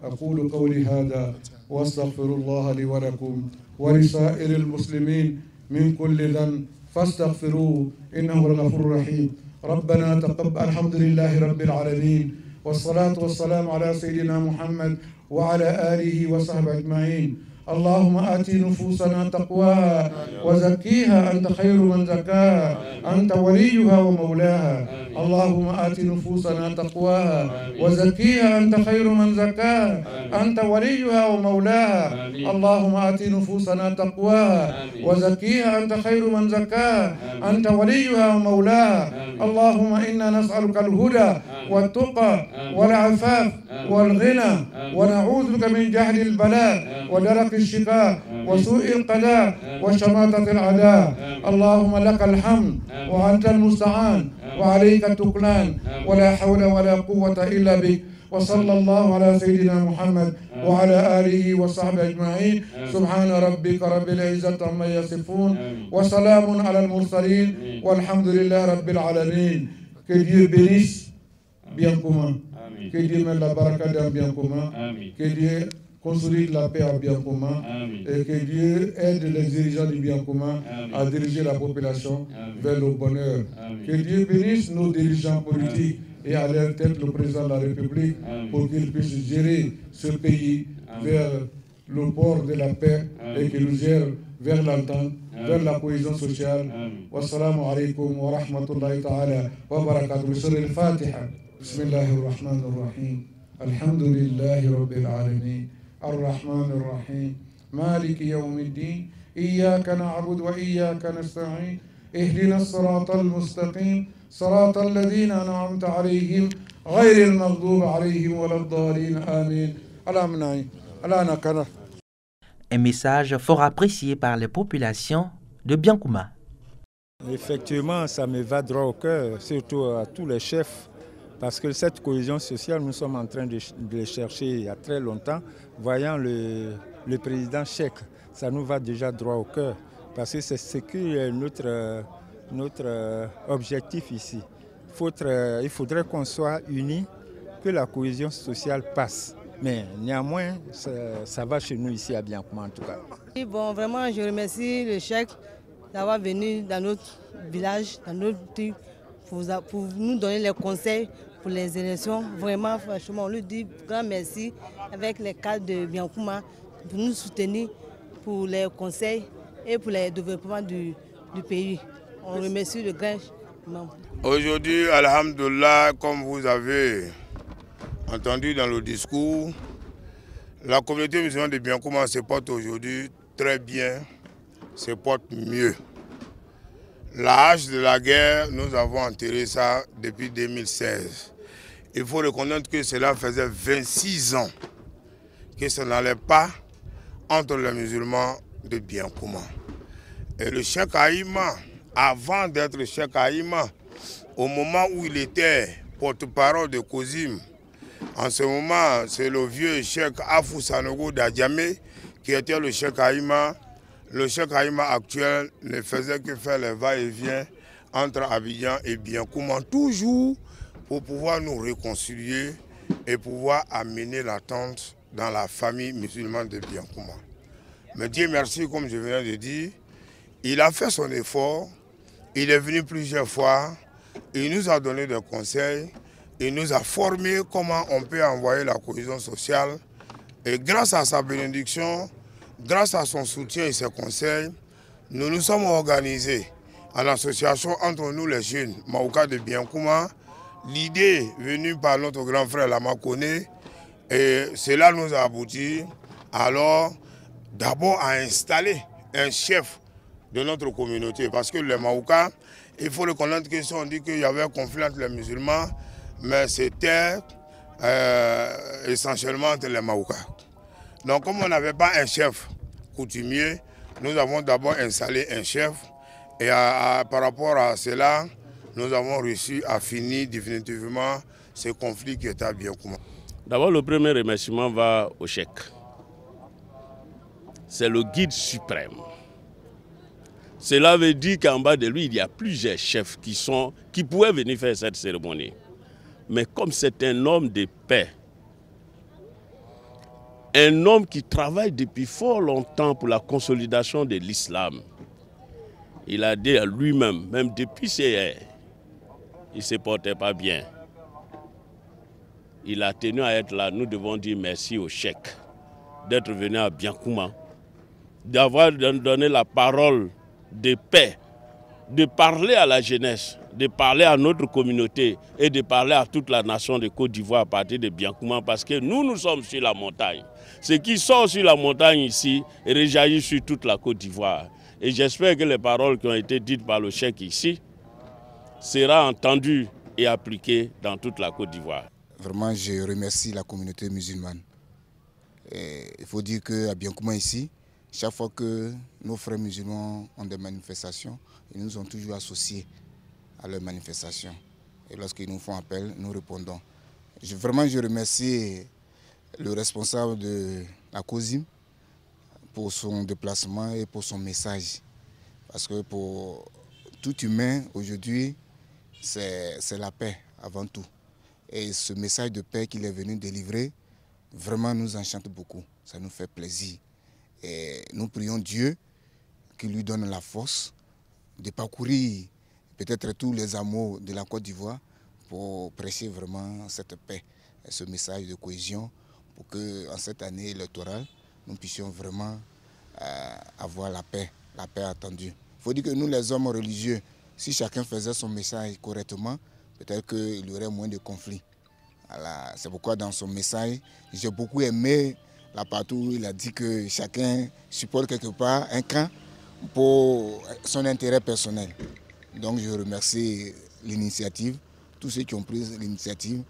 aqulu qawli hada wa astaghfirullaha li wa lakum wa li sa'iril muslimin min kulli dhanb fastaghfiruhu innahu al-ghafurur rahim ربنا تقبل الحمد لله رب العالمين والصلاة والسلام على سيدنا محمد وعلى آله وصحبه أجمعين اللهم آت نفوسنا تقواها وزكيها أنت خير من زكاها أنت وليها ومولاها اللهم آت نفوسنا تقواها وزكيها أنت خير من زكاها أنت وليها ومولاها اللهم آت نفوسنا تقواها وزكيها أنت خير من زكاها أنت وليها ومولاها اللهم إنا نسألك الهدى والتقى والعفاف والغنى ونعوذ بك من جهل البلاء ودرك الشقاء وسوء القضاء وشماتة الأعداء اللهم لك الحمد وأنت المستعان وعليك التكلان ولا حول ولا قوة إلا بك وصلى الله على سيدنا محمد وعلى آله وصحبه أجمعين سبحان ربك رب العزة عما يصفون وسلام على المرسلين والحمد لله رب العالمين. Que Dieu bénisse bien commun, que Dieu mette la baraka dans bien commun, que Dieu consolide la paix en bien commun et que Dieu aide les dirigeants du bien commun à diriger la population vers le bonheur. Que Dieu bénisse nos dirigeants politiques et à leur tête le président de la République pour qu'il puisse gérer ce pays vers le port de la paix et qu'il nous gère vers l'entente, vers la cohésion sociale. Wassalamu alaikum wa rahmatullahi ta'ala wa barakatuh. Sur le Fatiha. Bismillahirrahmanirrahim. Alhamdulillahi rabbil alamin. الرحمن الرحيم مالك يوم الدين إياك نعبد وإياك نستعين اهدنا الصراط المستقيم صراط الذين أنعمت عليهم غير المغضوب عليهم ولا الضالين آمين. Un message fort apprécié par les populations de Biankouma. Effectivement, ça me va droit au cœur, surtout à tous les chefs. Parce que cette cohésion sociale, nous sommes en train de les chercher il y a très longtemps. Voyant le président Cheikh, ça nous va déjà droit au cœur. Parce que c'est ce qui est notre objectif ici. Il faudrait qu'on soit unis, que la cohésion sociale passe. Mais néanmoins, ça va chez nous ici à Biankouma en tout cas. Bon, vraiment, je remercie le Cheikh d'avoir venu dans notre village, dans notre truc, pour nous donner les conseils pour les élections. Vraiment, franchement, on lui dit grand merci avec les cadres de Biankouma pour nous soutenir pour les conseils et pour le développement du pays. On remercie le grand membre. Aujourd'hui, alhamdoulilah, comme vous avez entendu dans le discours, la communauté musulmane de Biankouma se porte aujourd'hui très bien, se porte mieux. La hache de la guerre, nous avons enterré ça depuis 2016. Il faut reconnaître que cela faisait 26 ans que ça n'allait pas entre les musulmans de Biankouma. Et le Cheikh Haïma, avant d'être Cheikh Haïma, au moment où il était porte-parole de Kozim, en ce moment, c'est le vieux Cheikh Afou Sanogo d'Adjamé qui était le Cheikh Haïma. Le Cheikh Haïma actuel ne faisait que faire les va-et-vient entre Abidjan et Biankouma, toujours pour pouvoir nous réconcilier et pouvoir amener l'attente dans la famille musulmane de Biankouma. Mais Dieu merci, comme je viens de dire, il a fait son effort, il est venu plusieurs fois, il nous a donné des conseils, il nous a formé comment on peut envoyer la cohésion sociale. Et grâce à sa bénédiction, grâce à son soutien et ses conseils, nous nous sommes organisés en association entre nous les jeunes Maouka de Biankouma. L'idée venue par notre grand frère Lama Koné, et cela nous a abouti alors d'abord à installer un chef de notre communauté. Parce que les Maouka, il faut reconnaître que si on dit qu'il y avait un conflit entre les musulmans, mais c'était essentiellement entre les Maouka. Donc comme on n'avait pas un chef coutumier, nous avons d'abord installé un chef et par rapport à cela, nous avons réussi à finir définitivement ce conflit qui était à Biankouma. D'abord, le premier remerciement va au cheikh. C'est le guide suprême. Cela veut dire qu'en bas de lui, il y a plusieurs chefs qui pouvaient venir faire cette cérémonie. Mais comme c'est un homme de paix, un homme qui travaille depuis fort longtemps pour la consolidation de l'islam, il a dit à lui-même, même depuis hier, il ne se portait pas bien. Il a tenu à être là. Nous devons dire merci au cheikh d'être venu à Biankouma, d'avoir donné la parole de paix, de parler à la jeunesse, de parler à notre communauté et de parler à toute la nation de Côte d'Ivoire à partir de Biankouma, parce que nous sommes sur la montagne. Ce qui sort sur la montagne ici rejaillit sur toute la Côte d'Ivoire. Et j'espère que les paroles qui ont été dites par le cheikh ici seront entendues et appliquées dans toute la Côte d'Ivoire. Vraiment, je remercie la communauté musulmane. Il faut dire qu'à Biankouma ici, chaque fois que nos frères musulmans ont des manifestations, ils nous ont toujours associés à leurs manifestations. Et lorsqu'ils nous font appel, nous répondons. Vraiment, je remercie le responsable de la COSIM pour son déplacement et pour son message. Parce que pour tout humain, aujourd'hui, c'est la paix avant tout. Et ce message de paix qu'il est venu délivrer, vraiment nous enchante beaucoup. Ça nous fait plaisir. Et nous prions Dieu qu'il lui donne la force de parcourir peut-être tous les hameaux de la Côte d'Ivoire pour prêcher vraiment cette paix et ce message de cohésion pour qu'en cette année électorale, nous puissions vraiment avoir la paix attendue. Il faut dire que nous, les hommes religieux, si chacun faisait son message correctement, peut-être qu'il y aurait moins de conflits. Voilà. C'est pourquoi dans son message, j'ai beaucoup aimé la partie où il a dit que chacun supporte quelque part un camp pour son intérêt personnel. Donc je remercie l'initiative, tous ceux qui ont pris l'initiative.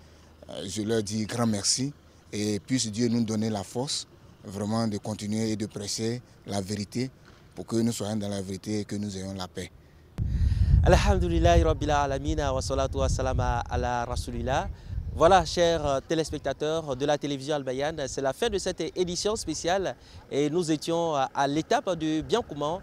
Je leur dis grand merci et puisse Dieu nous donner la force vraiment de continuer et de prêcher la vérité pour que nous soyons dans la vérité et que nous ayons la paix. Alhamdulillahi Rabbil Alamina wa salatu wa salama ala Rasulillah. Voilà, chers téléspectateurs de la télévision Al Bayan, c'est la fin de cette édition spéciale et nous étions à l'étape de Biankouma,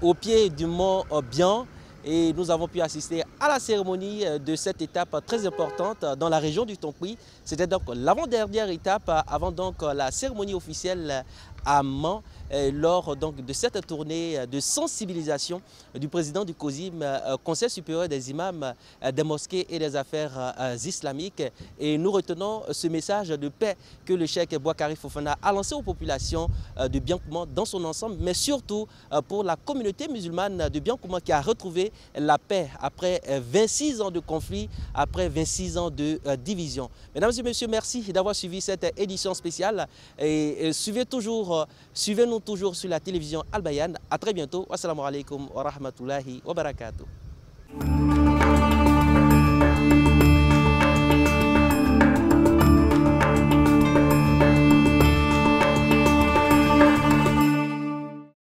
au pied du mont Bian, et nous avons pu assister à la cérémonie de cette étape très importante dans la région du Tonkpi. C'était donc l'avant-dernière étape avant donc la cérémonie officielle à Mans, lors donc de cette tournée de sensibilisation du président du COSIM, Conseil supérieur des imams des mosquées et des affaires islamiques. Et nous retenons ce message de paix que le cheikh Boakari Fofana a lancé aux populations de Biankouma dans son ensemble, mais surtout pour la communauté musulmane de Biankouma qui a retrouvé la paix après 26 ans de conflit, après 26 ans de division. Mesdames et messieurs, merci d'avoir suivi cette édition spéciale et suivez-nous toujours sur la télévision Al Bayan. À très bientôt. Wassalamu alaikum wa rahmatullahi wa barakatuh.